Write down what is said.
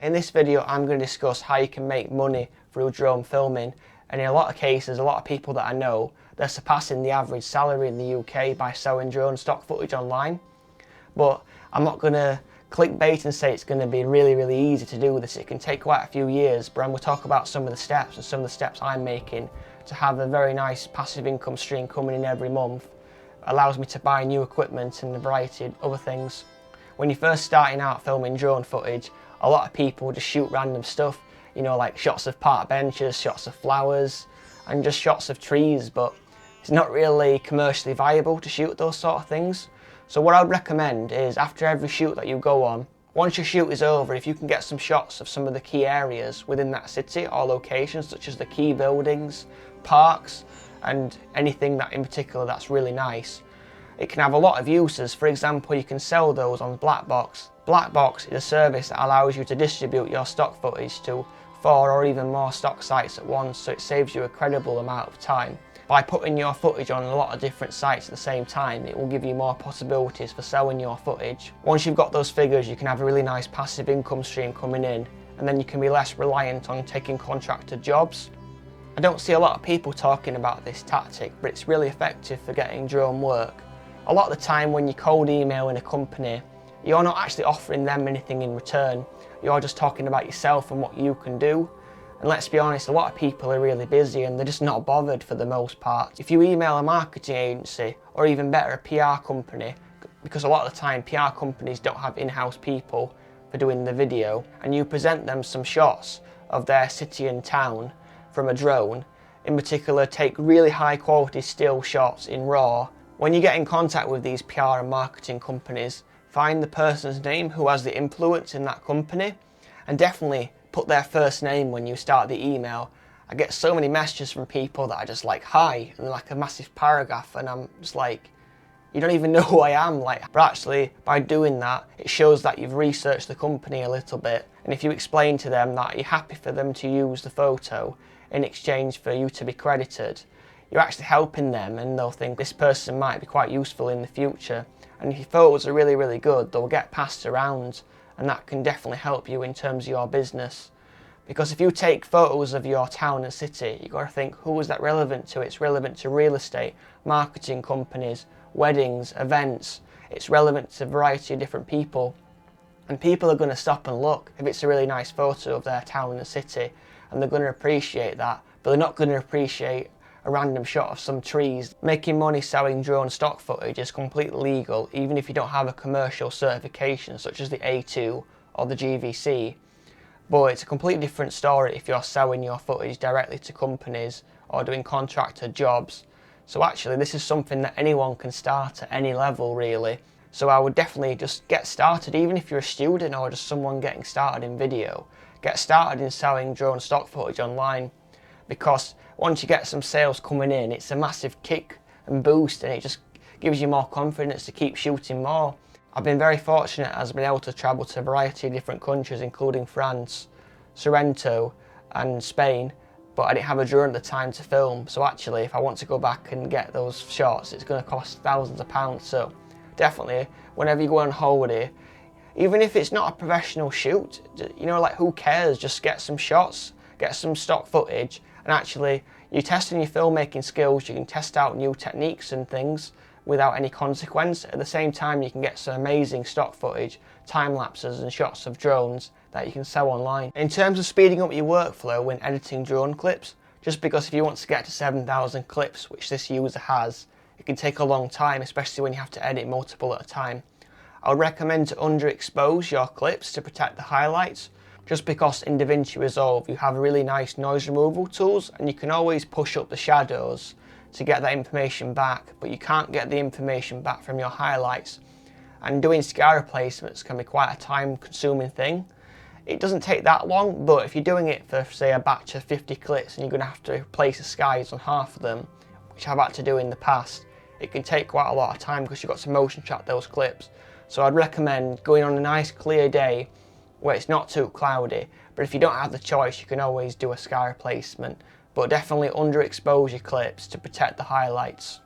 In this video I'm going to discuss how you can make money through drone filming, and in a lot of cases, a lot of people that I know, they're surpassing the average salary in the UK by selling drone stock footage online. But I'm not going to clickbait and say it's going to be really easy to do this. It can take quite a few years, but I'm going to talk about some of the steps and some of the steps I'm making to have a very nice passive income stream coming in every month. Allows me to buy new equipment and a variety of other things. When you're first starting out filming drone footage, a lot of people just shoot random stuff, you know, like shots of park benches, shots of flowers, and just shots of trees, but it's not really commercially viable to shoot those sort of things. So what I would recommend is, after every shoot that you go on, once your shoot is over, if you can get some shots of some of the key areas within that city or location, such as the key buildings, parks, and anything that in particular that's really nice, it can have a lot of uses. For example, you can sell those on Blackbox. Blackbox is a service that allows you to distribute your stock footage to 4 or even more stock sites at once, so it saves you a credible amount of time. By putting your footage on a lot of different sites at the same time, it will give you more possibilities for selling your footage. Once you've got those figures, you can have a really nice passive income stream coming in, and then you can be less reliant on taking contracted jobs. I don't see a lot of people talking about this tactic, but it's really effective for getting drone work. A lot of the time when you cold email in a company, you're not actually offering them anything in return. You're just talking about yourself and what you can do. And let's be honest, a lot of people are really busy and they're just not bothered for the most part. If you email a marketing agency, or even better, a PR company, because a lot of the time PR companies don't have in-house people for doing the video, and you present them some shots of their city and town from a drone, in particular take really high quality still shots in RAW. When you get in contact with these PR and marketing companies, find the person's name who has the influence in that company, and definitely put their first name when you start the email. I get so many messages from people that are just like, "Hi," and like a massive paragraph, and I'm just like, you don't even know who I am. But actually, by doing that, it shows that you've researched the company a little bit, and if you explain to them that you're happy for them to use the photo in exchange for you to be credited, you're actually helping them, and they'll think this person might be quite useful in the future. And if your photos are really good, they'll get passed around, and that can definitely help you in terms of your business. Because if you take photos of your town and city, you've got to think, who is that relevant to? It's relevant to real estate, marketing companies, weddings, events. It's relevant to a variety of different people. And people are going to stop and look if it's a really nice photo of their town and city, and they're going to appreciate that, but they're not going to appreciate a random shot of some trees. Making money selling drone stock footage is completely legal, even if you don't have a commercial certification such as the A2 or the GVC. But it's a completely different story if you're selling your footage directly to companies or doing contracted jobs. So actually this is something that anyone can start at any level really. So I would definitely just get started, even if you're a student or just someone getting started in video. Get started in selling drone stock footage online, because once you get some sales coming in, it's a massive kick and boost, and it just gives you more confidence to keep shooting more. I've been very fortunate as I've been able to travel to a variety of different countries, including France, Sorrento and Spain, but I didn't have a drone at the time to film. So actually, if I want to go back and get those shots, it's going to cost thousands of pounds. So definitely, whenever you go on holiday, even if it's not a professional shoot, you know, like who cares, just get some shots, get some stock footage, and actually you're testing your filmmaking skills. You can test out new techniques and things without any consequence. At the same time, you can get some amazing stock footage, time lapses and shots of drones that you can sell online. In terms of speeding up your workflow when editing drone clips, just because if you want to get to 7,000 clips, which this user has, it can take a long time, especially when you have to edit multiple at a time. I would recommend to underexpose your clips to protect the highlights, just because in DaVinci Resolve you have really nice noise removal tools, and you can always push up the shadows to get that information back, but you can't get the information back from your highlights. And doing sky replacements can be quite a time consuming thing. It doesn't take that long, but if you're doing it for say a batch of 50 clips and you're going to have to replace the skies on half of them, which I've had to do in the past, it can take quite a lot of time because you've got to motion track those clips. So I'd recommend going on a nice clear day where it's not too cloudy, but if you don't have the choice, you can always do a sky replacement, but definitely underexpose your clips to protect the highlights.